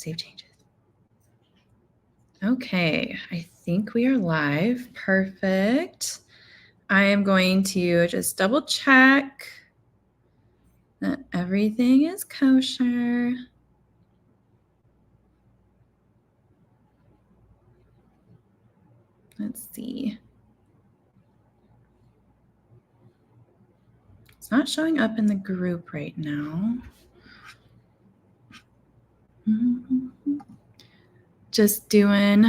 Save changes. Okay, I think we are live. Perfect. I am going to just double check that everything is kosher. Let's see. It's not showing up in the group right now. Just doing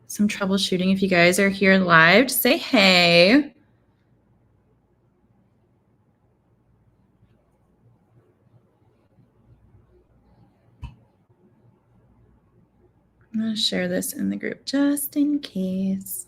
some troubleshooting. If you guys are here live, just say hey. I'm going to share this in the group just in case.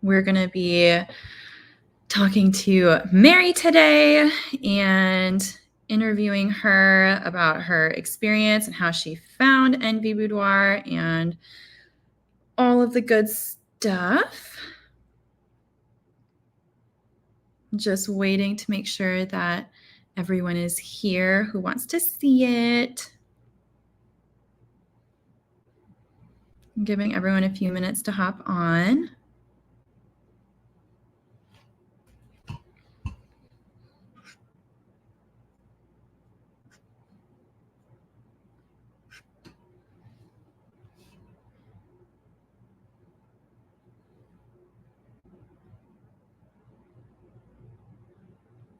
We're going to be talking to Mary today and interviewing her about her experience and how she found Envy Boudoir and all of the good stuff. Just waiting to make sure that everyone is here who wants to see it. I'm giving everyone a few minutes to hop on.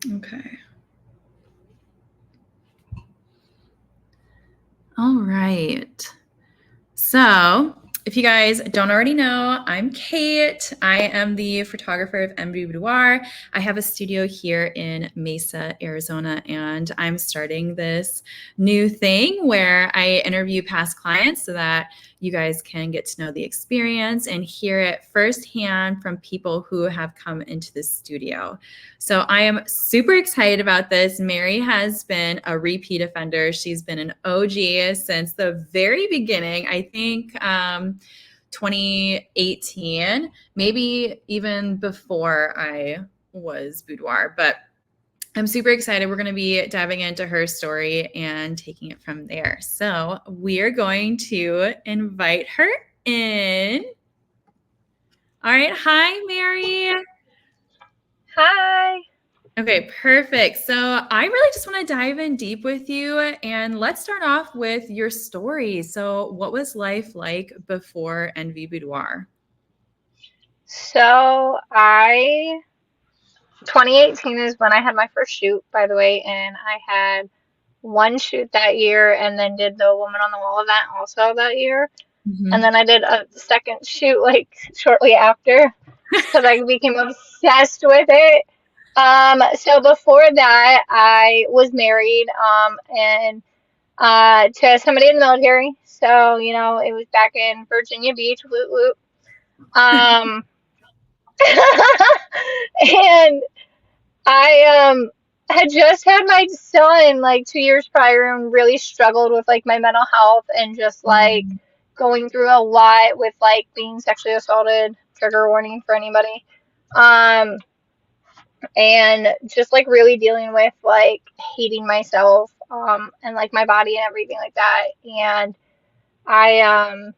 Okay. All right. So if you guys don't already know, I'm Kate. I am the photographer of Envy Boudoir. I have a studio here in Mesa, Arizona, and I'm starting this new thing where I interview past clients so that you guys can get to know the experience and hear it firsthand from people who have come into the studio. So I am super excited about this. Mary has been a repeat offender. She's been an OG since the very beginning. I think 2018, maybe even before I was Boudoir, but I'm super excited. We're going to be diving into her story and taking it from there. So we're going to invite her in. All right. Hi, Mary. Hi. Okay, perfect. So I really just want to dive in deep with you, and let's start off with your story. So what was life like before Envy Boudoir? So 2018 is when I had my first shoot, by the way, and I had one shoot that year and then did the Woman on the Wall event also that year. And then I did a second shoot like shortly after because I became obsessed with it. So before that, I was married, and to somebody in the military. So, it was back in Virginia Beach, woot woot. Um, and I had just had my son like 2 years prior and really struggled with like my mental health and just like going through a lot with like being sexually assaulted, trigger warning for anybody. And just like really dealing with like hating myself, and like my body and everything like that. And I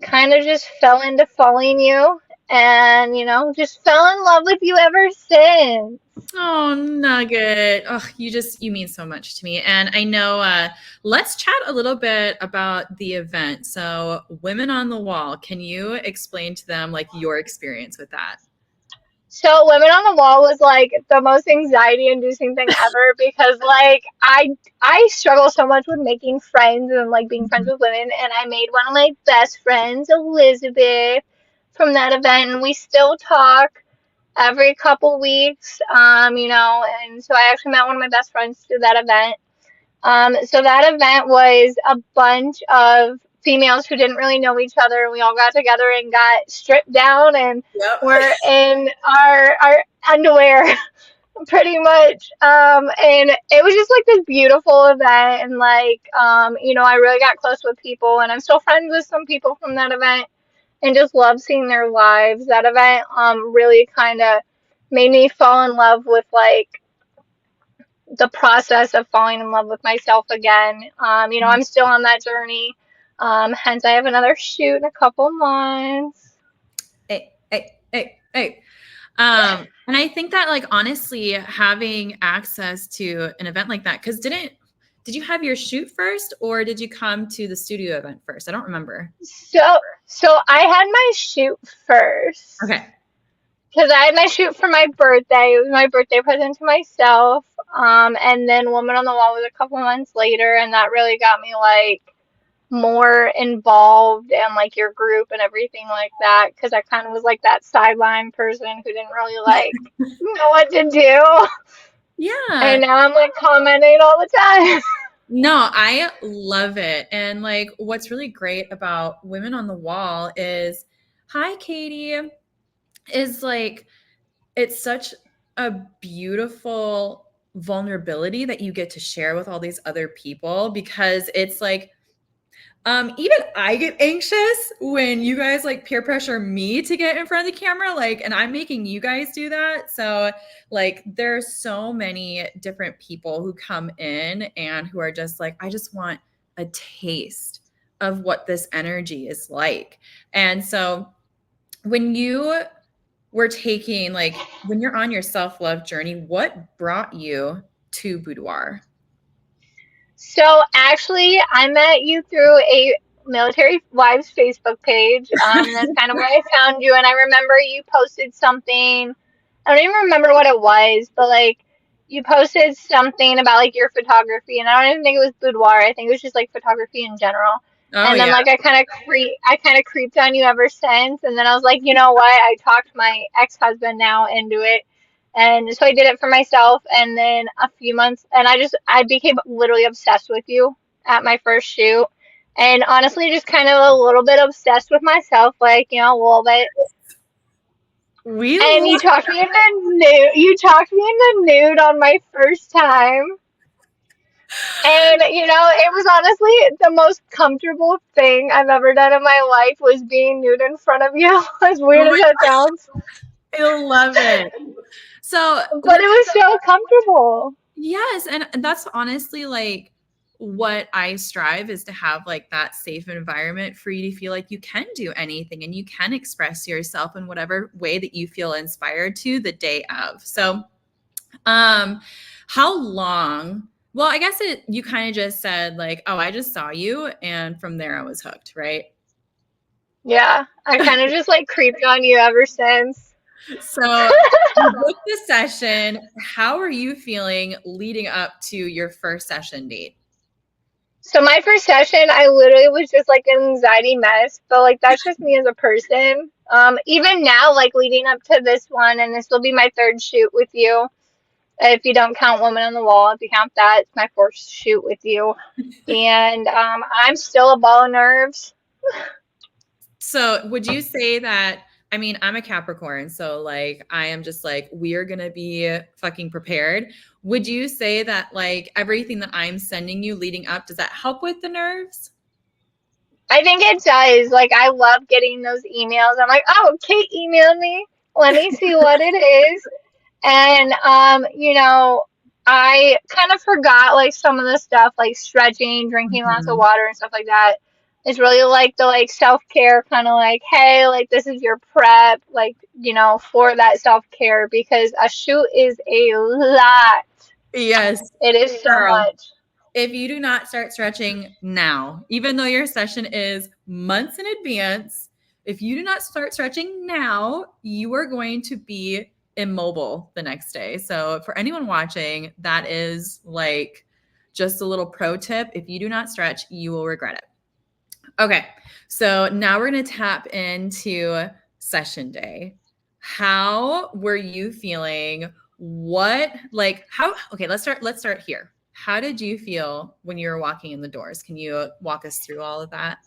kind of just fell into following you and, just fell in love with you ever since. Oh, Nugget. Oh, you mean so much to me. And I know, let's chat a little bit about the event. So Women on the Wall, can you explain to them like your experience with that? So Women on the Wall was like the most anxiety inducing thing ever because like I struggle so much with making friends and like being friends with women, and I made one of my best friends, Elizabeth, from that event, and we still talk every couple weeks, and so I actually met one of my best friends through that event. So that event was a bunch of females who didn't really know each other, and we all got together and got stripped down and Yep. were in our underwear pretty much. And it was just like this beautiful event, and like I really got close with people, and I'm still friends with some people from that event, and just love seeing their lives. That event really kind of made me fall in love with like the process of falling in love with myself again. I'm still on that journey. Hence, I have another shoot in a couple months. Hey. And I think that like honestly having access to an event like that, because did you have your shoot first or did you come to the studio event first? I don't remember. So I had my shoot first. Okay. Because I had my shoot for my birthday. It was my birthday present to myself. And then Woman on the Wall was a couple months later, and that really got me like more involved in like your group and everything like that. Because I kind of was like that sideline person who didn't really like know what to do. Yeah. And now I'm like commenting all the time. No, I love it. And like what's really great about Women on the Wall is, hi, Katie, is like it's such a beautiful vulnerability that you get to share with all these other people because it's like even I get anxious when you guys like peer pressure me to get in front of the camera, like, and I'm making you guys do that. So, like, there's so many different people who come in and who are just like, I just want a taste of what this energy is like. And so, when you were taking, like, when you're on your self love journey, what brought you to Boudoir? So actually, I met you through a military wives Facebook page. And that's kind of where I found you. And I remember you posted something. I don't even remember what it was, but like you posted something about like your photography, and I don't even think it was boudoir. I think it was just like photography in general. Oh, And then yeah. like I kind of creeped on you ever since. And then I was like, you know what? I talked my ex-husband now into it. And so I did it for myself, and then a few months, and I became literally obsessed with you at my first shoot. And honestly, just kind of a little bit obsessed with myself, like, a little bit. We And you love talked me into nude. You talked me into nude on my first time. And, it was honestly the most comfortable thing I've ever done in my life was being nude in front of you, as Oh weird my as that sounds. I love it. So But it was so comfortable. yes, and that's honestly like what I strive is to have like that safe environment for you to feel like you can do anything and you can express yourself in whatever way that you feel inspired to the day of. So um how long well, I guess you kind of just said like, oh, I just saw you and from there I was hooked, right? Yeah, I kind of just like creeped on you ever since. So you booked the session. How are you feeling leading up to your first session date? So my first session, I literally was just like an anxiety mess, but like that's just me as a person. Even now, like leading up to this one, and this will be my third shoot with you. If you don't count Woman on the Wall, if you count that, it's my fourth shoot with you. And I'm still a ball of nerves. So would you say that, I mean, I'm a Capricorn, so like I am just like, we are gonna be fucking prepared. Would you say that like everything that I'm sending you leading up, does that help with the nerves? I think it does. Like I love getting those emails. I'm like, oh, Kate emailed me. Let me see what it is. And I kind of forgot like some of the stuff like stretching, drinking lots of Mhm. water and stuff like that. It's really like the like self-care kind of like, hey, like this is your prep, like, for that self-care because a shoot is a lot. Yes, It is so girl. much. If you do not start stretching now, even though your session is months in advance, if you do not start stretching now, you are going to be immobile the next day. So, for anyone watching, that is like just a little pro tip. If you do not stretch, you will regret it. Okay. So, now we're going to tap into session day. How were you feeling? What like how okay, let's start here. How did you feel when you were walking in the doors? Can you walk us through all of that?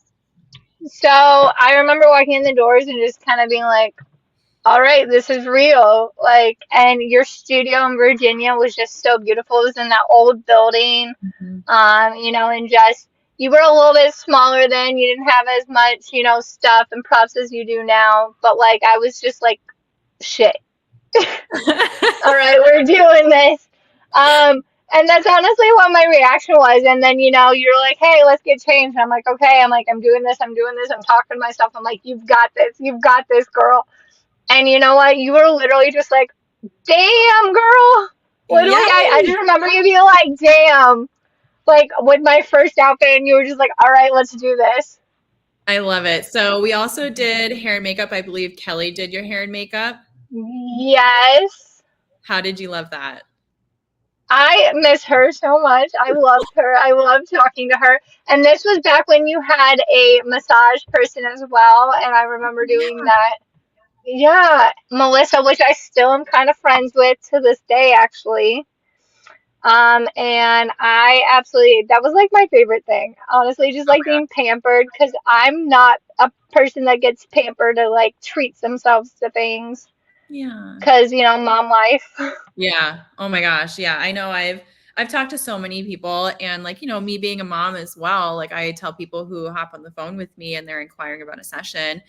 So I remember walking in the doors and just kind of being like, all right, this is real. Like, and your studio in Virginia was just so beautiful. It was in that old building, Mhm. and just you were a little bit smaller then. You didn't have as much, stuff and props as you do now. But like, I was just like, shit. All right, we're doing this. Um, and that's honestly what my reaction was. And then, you're like, hey, let's get changed. And I'm like, okay. I'm like, I'm doing this. I'm doing this. I'm talking to myself. I'm like, you've got this. You've got this, girl. And you know what? You were literally just like, damn, girl. Literally, I Yes. just remember you being like, damn. Like, with my first outfit, and you were just like, all right, let's do this. I love it. So we also did hair and makeup. I believe Kelly did your hair and makeup. Yes. How did you love that? I miss her so much. I loved her. I loved talking to her. And this was back when you had a massage person as well. And I remember doing Yeah. that. Yeah, Melissa, which I still am kind of friends with to this day, actually. And I absolutely, that was like my favorite thing. Honestly, just Oh like my being pampered because I'm not a person that gets pampered or like treats themselves to things Yeah. because, mom life. Yeah. Oh my gosh. Yeah. I know I've talked to so many people and like, me being a mom as well, like I tell people who hop on the phone with me and they're inquiring about a session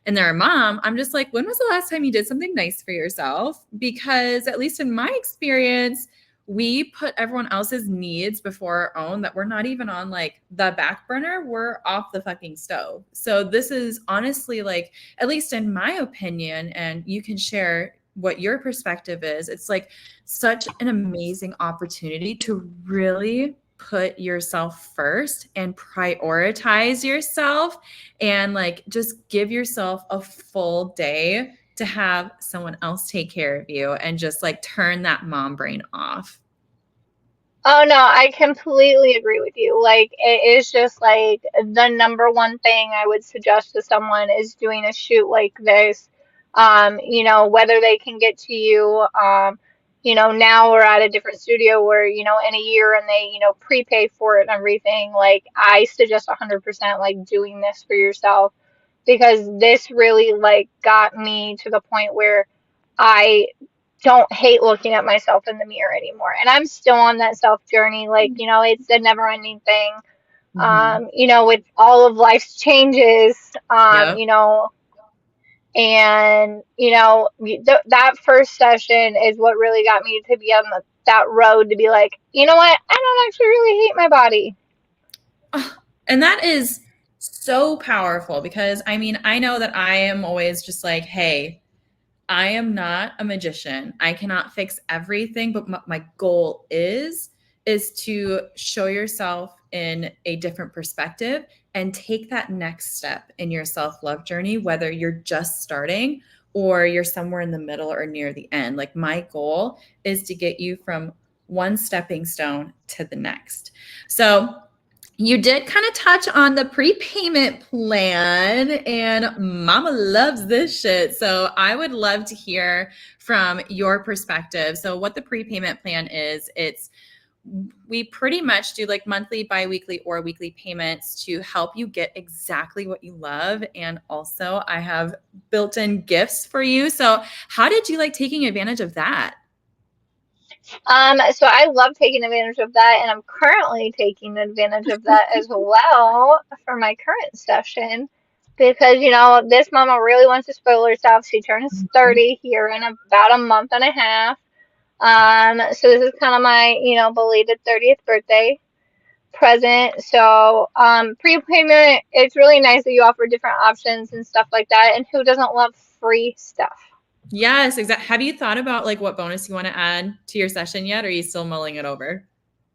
and they're a mom, I'm just like, when was the last time you did something nice for yourself? Because at least in my experience, we put everyone else's needs before our own, that we're not even on like the back burner. We're off the fucking stove. So this is honestly like, at least in my opinion, and you can share what your perspective is. It's like such an amazing opportunity to really put yourself first and prioritize yourself and like just give yourself a full day to have someone else take care of you and just like turn that mom brain off. Oh no, I completely agree with you. Like it is just like the number one thing I would suggest to someone is doing a shoot like this. Whether they can get to you, now we're at a different studio where, in a year and they, prepay for it and everything. Like I suggest 100% like doing this for yourself because this really like got me to the point where I don't hate looking at myself in the mirror anymore. And I'm still on that self journey. Like, it's a never ending thing. Mm-hmm. With all of life's changes, Yep. and, that first session is what really got me to be on that road to be like, you know what? I don't actually really hate my body. And that is so powerful because I mean, I know that I am always just like, hey, I am not a magician. I cannot fix everything, but my goal is to show yourself in a different perspective and take that next step in your self-love journey, whether you're just starting or you're somewhere in the middle or near the end. Like my goal is to get you from one stepping stone to the next. So you did kind of touch on the prepayment plan, and mama loves this shit. So I would love to hear from your perspective. So, what the prepayment plan is, we pretty much do like monthly, bi-weekly, or weekly payments to help you get exactly what you love. And also, I have built-in gifts for you. So, how did you like taking advantage of that? So I love taking advantage of that, and I'm currently taking advantage of that as well for my current session because, this mama really wants to spoil herself. She turns 30 here in about a month and a half. So this is kind of my, belated 30th birthday present. So, prepayment, it's really nice that you offer different options and stuff like that. And who doesn't love free stuff? Yes, exactly. Have you thought about like what bonus you want to add to your session yet? Or are you still mulling it over?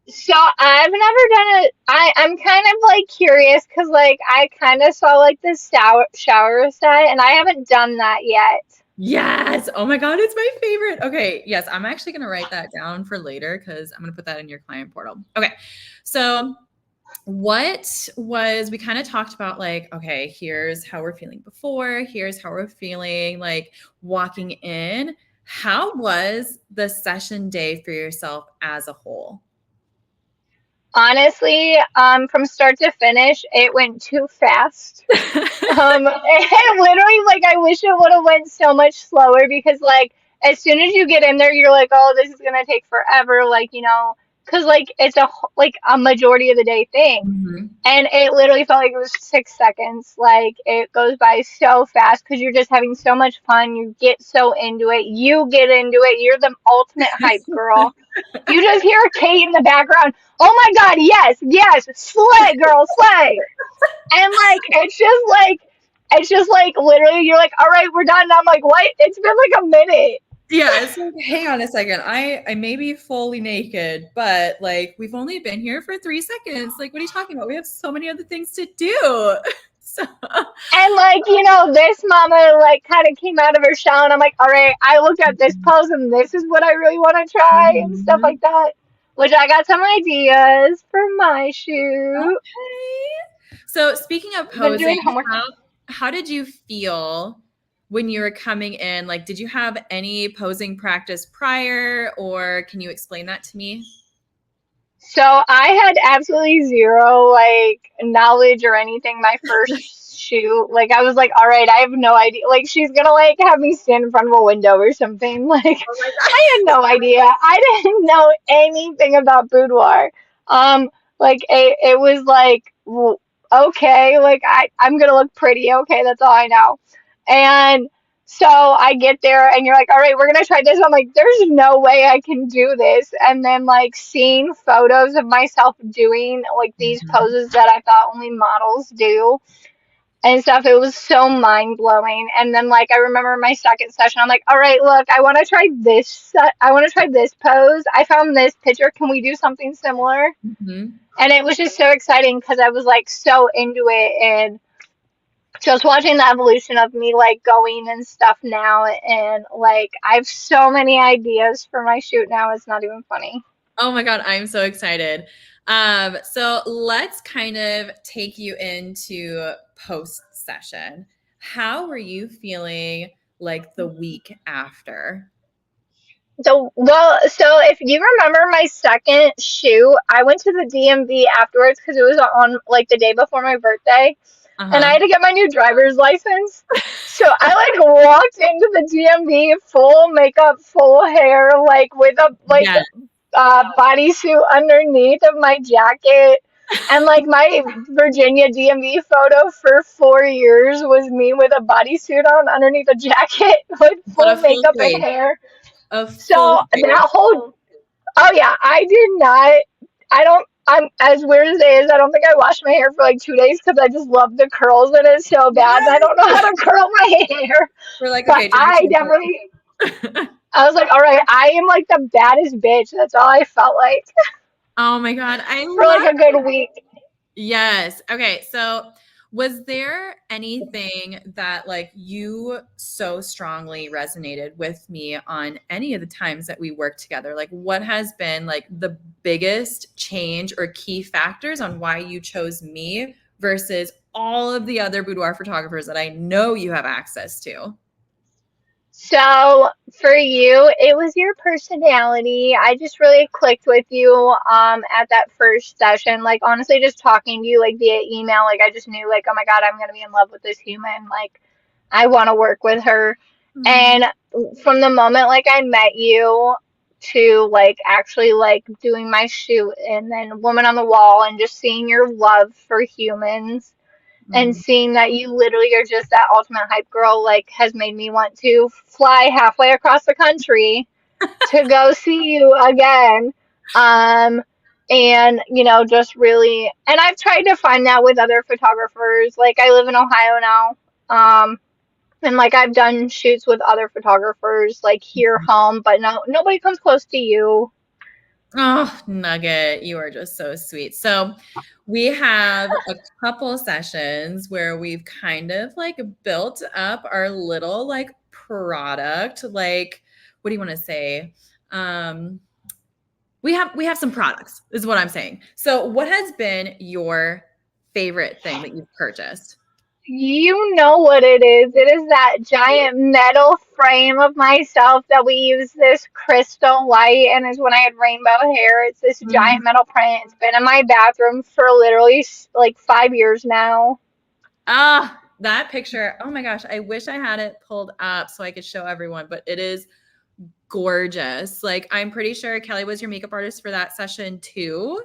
So I've never done it. I'm kind of like curious because like I kind of saw like this shower set and I haven't done that yet. Yes. Oh my God, it's my favorite. Okay. Yes, I'm actually going to write that down for later because I'm going to put that in your client portal. Okay. So, we kind of talked about like, okay, here's how we're feeling before, here's how we're feeling like walking in. How was the session day for yourself as a whole? Honestly, from start to finish, it went too fast. And literally, like, I wish it would have went so much slower because, like, as soon as you get in there, you're like, oh, this is gonna take forever, like, because like it's like a majority of the day thing. Mhm. And it literally felt like it was 6 seconds. Like it goes by so fast because you're just having so much fun. You get so into it. You get into it. You're the ultimate hype girl. You just hear Kate in the background. Oh my God, yes, yes, slay, girl, slay. And like it's just like literally you're like, all right, we're done. And I'm like, what? It's been like a minute. Yeah, it's like, hang on a second. I may be fully naked, but like we've only been here for 3 seconds. Like, what are you talking about? We have so many other things to do. So And like, this mama like kind of came out of her shell and I'm like, all right, I looked at this pose and this is what I really want to try and stuff Mhm. like that. Which I got some ideas for my shoot. Okay. So speaking of Been posing, doing homework. how did you feel when you were coming in? Like, did you have any posing practice prior, or can you explain that to me? So I had absolutely zero like knowledge or anything my first shoot. Like I was like, all right, I have no idea. Like she's gonna like have me stand in front of a window or something. Like Oh my I had no idea. I didn't know anything about boudoir. Like it was like okay, like I'm gonna look pretty. Okay, that's all I know. And so I get there and you're like, all right, we're gonna try this. I'm like, there's no way I can do this. And then like seeing photos of myself doing like these God. poses that I thought only models do and stuff, it was so mind blowing. And then like I remember my second session, I'm like, all right, look, I want to try this. I want to try this pose. I found this picture. Can we do something similar? Mhm. And it was just so exciting because I was like so into it and just watching the evolution of me like going and stuff now and like I have so many ideas for my shoot now, it's not even funny. Oh my God, I'm so excited. So let's kind of take you into post session. How were you feeling like the week after? So if you remember my second shoot, I went to the DMV afterwards because it was on like the day before my birthday and I Uh-huh. had to get my new driver's license. So I like walked into the DMV full makeup, full hair, like with a like Yes. bodysuit underneath of my jacket. And like my Virginia DMV photo for 4 years was me with a bodysuit on underneath a jacket with But a full full makeup and face, hair. a So full face. that whole, oh yeah, I did not, I don't, I'm as weird as it is, I don't think I washed my hair for like 2 days because I just love the curls in it so bad and I Yes. don't know how to curl my hair. We're like, But okay, change the I shampoo. definitely, I was like, all right, I am like the baddest bitch. That's all I felt like Oh my God, I for like love. a good week. Yes. Okay. So, was there anything that like you so strongly resonated with me on any of the times that we worked together? Like, what has been like the biggest change or key factors on why you chose me versus all of the other boudoir photographers that I know you have access to? So for you, it was your personality. I just really clicked with you at that first session. Like honestly, just talking to you like via email, like I just knew like, oh my God, I'm gonna be in love with this human. Like I want to work with her. Mm, And from the moment like I met you to like actually like doing my shoot and then Woman on the Wall and just seeing your love for humans and mm. seeing that you literally are just that ultimate hype girl like has made me want to fly halfway across the country to go see you again. And just really, and I've tried to find that with other photographers. Like I live in Ohio now. And like I've done shoots with other photographers like here home, but no, nobody comes close to you. Oh, Nugget, you are just so sweet. So, we have a couple sessions where we've kind of like built up our little like product. Like, what do you want to say? Um, we have some products, is what I'm saying. So, what has been your favorite thing that you've purchased? You know what it is. It is that giant metal frame of myself that we use this crystal light, and is when I had rainbow hair. It's this giant metal print. It's been in my bathroom for literally like 5 years now. Ah, that picture. Oh my gosh. I wish I had it pulled up so I could show everyone, but it is gorgeous. Like, I'm pretty sure Kelly was your makeup artist for that session too.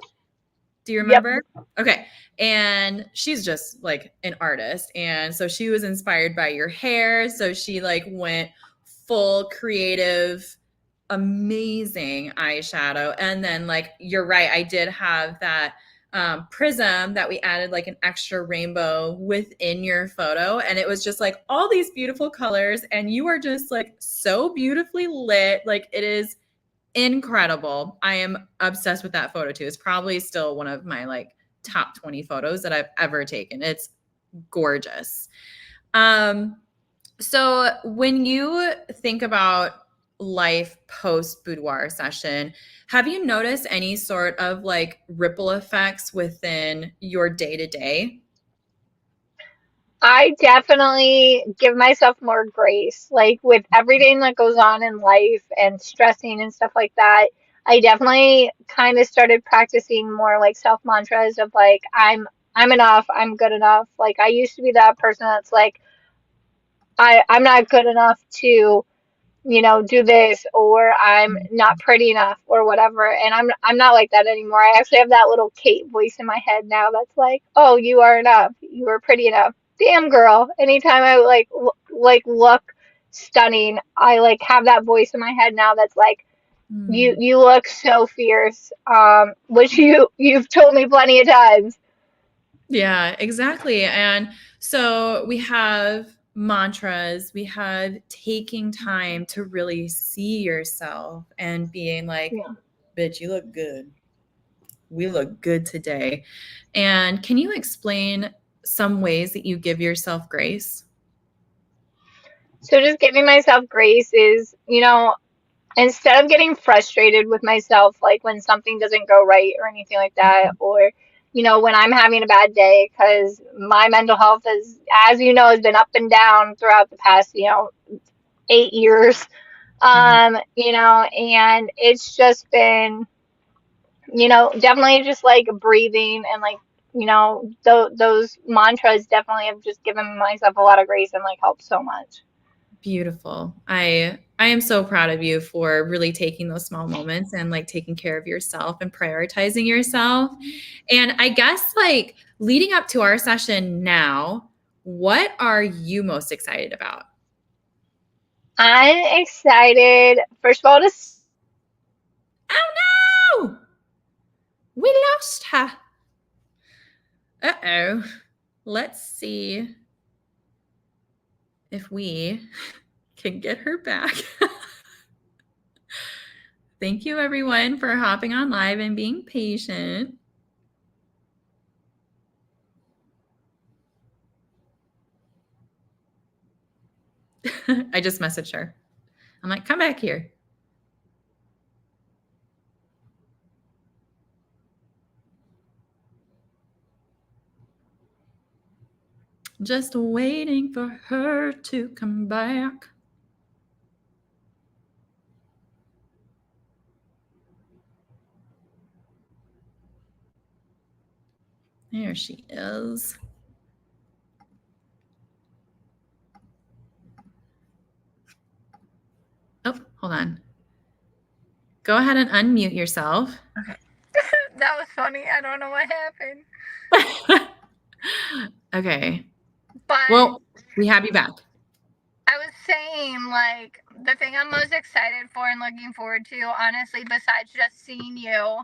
Do you Yep. remember? Okay. And she's just like an artist. And so she was inspired by your hair. So she like went full creative, amazing eyeshadow. And then, like, you're right. I did have that prism that we added like an extra rainbow within your photo. And it was just like all these beautiful colors. And you are just like so beautifully lit. Like, it is incredible. I am obsessed with that photo too. It's probably still one of my like top 20 photos that I've ever taken. It's gorgeous. So when you think about life post boudoir session, have you noticed any sort of like ripple effects within your day to day? I definitely give myself more grace. Like with everything that goes on in life and stressing and stuff like that, I definitely kind of started practicing more like self mantras of like I'm enough, I'm good enough. Like I used to be that person that's like I'm not good enough to do this, or I'm not pretty enough or whatever. And I'm not like that anymore. I actually have that little Kate voice in my head now that's like, "Oh, you are enough. You are pretty enough. Damn girl." Anytime I like look stunning, I like have that voice in my head now that's like, "You Hmm. you look so fierce." Which you've told me plenty of times. Yeah, exactly. And so we have mantras, we have taking time to really see yourself and being like, Yeah. bitch, you look good. We look good today. And can you explain some ways that you give yourself grace? So just giving myself grace is, instead of getting frustrated with myself, like when something doesn't go right or anything like that, or, when I'm having a bad day, because my mental health is, as you know, has been up and down throughout the past, 8 years. Mhm. And it's just been, definitely just like breathing and like, those mantras definitely have just given myself a lot of grace and like helped so much. Beautiful. I am so proud of you for really taking those small moments and like taking care of yourself and prioritizing yourself. And I guess like leading up to our session now, what are you most excited about? I'm excited, first of all, to Oh no! We lost her. Uh-oh. Let's see if we can get her back. Thank you everyone for hopping on live and being patient. I just messaged her. I'm like, come back here. Just waiting for her to come back. There she is. Oh, hold on. Go ahead and unmute yourself. Okay. That was funny. I don't know what happened. Okay. But Well, we have you back. I was saying, like, the thing I'm most excited for and looking forward to, honestly, besides just seeing you,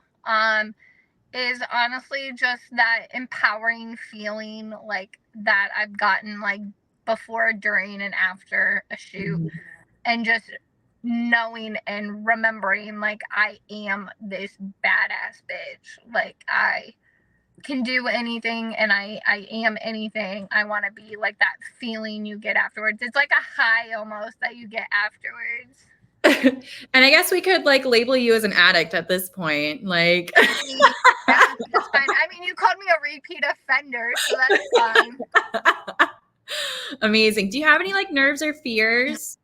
is honestly just that empowering feeling, like, that I've gotten, like, before, during, and after a shoot. And just knowing and remembering, like, I am this badass bitch. Like, I can do anything and I am anything I want to be. Like that feeling you get afterwards. It's like a high almost that you get afterwards. And I guess we could like label you as an addict at this point. Like I mean, that's fine. I mean, you called me a repeat offender, so that's fine. Amazing. Do you have any like nerves or fears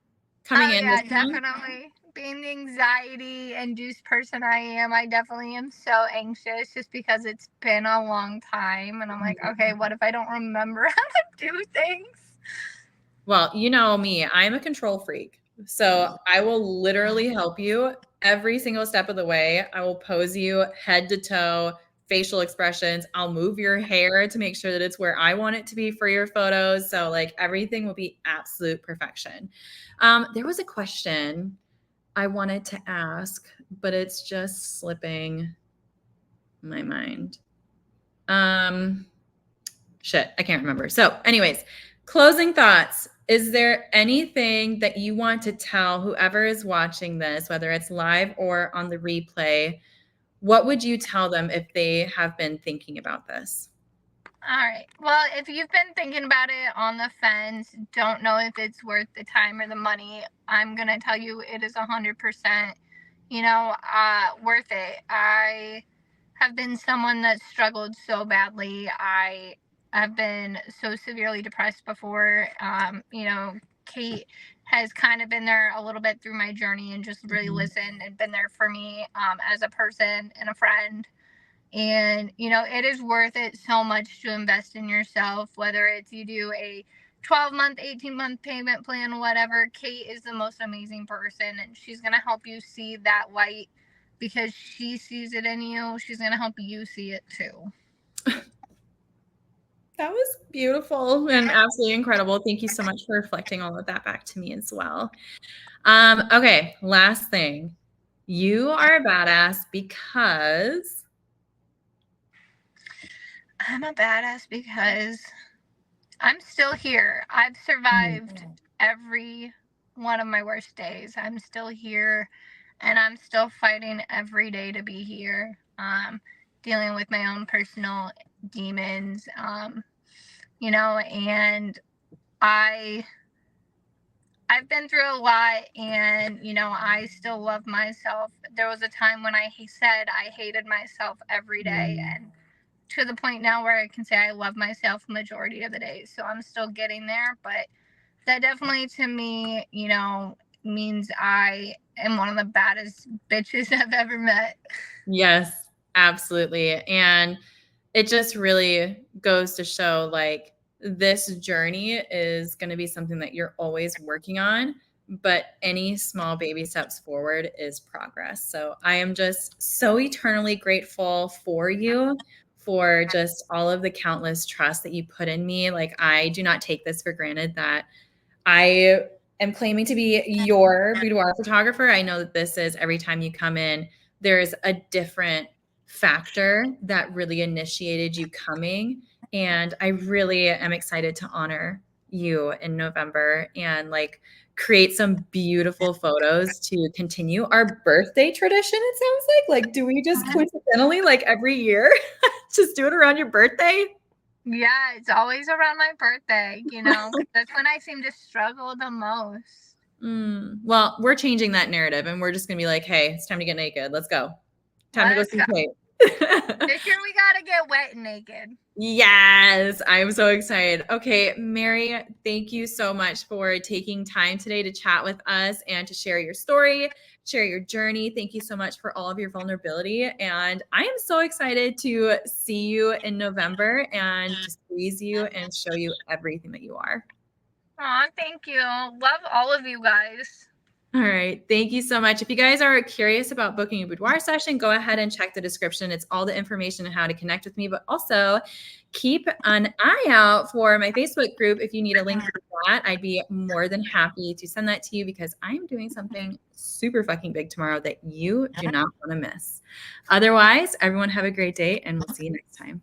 coming Oh in this yeah, time? definitely. Being the anxiety induced person I am, I definitely am so anxious just because it's been a long time and I'm like, okay, what if I don't remember how to do things? Well, you know me, I'm a control freak. So I will literally help you every single step of the way. I will pose you head to toe, facial expressions. I'll move your hair to make sure that it's where I want it to be for your photos. So, like, everything will be absolute perfection. There was a question I wanted to ask, but it's just slipping my mind. Um, Shit, I can't remember. So, anyways, closing thoughts. Is there anything that you want to tell whoever is watching this, whether it's live or on the replay? What would you tell them if they have been thinking about this? All right. Well, if you've been thinking about it on the fence, don't know if it's worth the time or the money, I'm going to tell you it is 100%, worth it. I have been someone that struggled so badly. I have been so severely depressed before. Kate has kind of been there a little bit through my journey and just really listened and been there for me as a person and a friend. And, it is worth it so much to invest in yourself, whether it's you do a 12-month, 18-month payment plan, whatever. Kate is the most amazing person, and she's going to help you see that light because she sees it in you. She's going to help you see it too. That was beautiful and absolutely incredible. Thank you so much for reflecting all of that back to me as well. Okay, last thing. You are a badass because I'm a badass because I'm still here. I've survived every one of my worst days. I'm still here and I'm still fighting every day to be here. Dealing with my own personal demons, and I've been through a lot and, I still love myself. There was a time when I said I hated myself every day, and to the point now where I can say I love myself majority of the days. So I'm still getting there, but that definitely to me, means I am one of the baddest bitches I've ever met. yes, absolutely. And it just really goes to show like this journey is going to be something that you're always working on, but any small baby steps forward is progress. So I am just so eternally grateful for you, for just all of the countless trust that you put in me. Like, I do not take this for granted that I am claiming to be your boudoir photographer. I know that this is every time you come in, there's a different factor that really initiated you coming. And I really am excited to honor you in November and like create some beautiful photos to continue our birthday tradition. It sounds like do we just coincidentally like every year just do it around your birthday? Yeah, it's always around my birthday, 'cause that's when I seem to struggle the most. Well, we're changing that narrative and we're just going to be like, hey, it's time to get naked. Let's go. Time to go Let's see go. Kate. This year we gotta get wet and naked. Yes, I'm so excited. Okay, Mary, thank you so much for taking time today to chat with us and to share your story, share your journey. Thank you so much for all of your vulnerability. And I am so excited to see you in November and to squeeze you and show you everything that you are. Aw, thank you. Love all of you guys. All right. Thank you so much. If you guys are curious about booking a boudoir session, go ahead and check the description. It's all the information on how to connect with me, but also keep an eye out for my Facebook group. If you need a link for that, I'd be more than happy to send that to you because I'm doing something super fucking big tomorrow that you do not want to miss. Otherwise, everyone have a great day and we'll see you next time.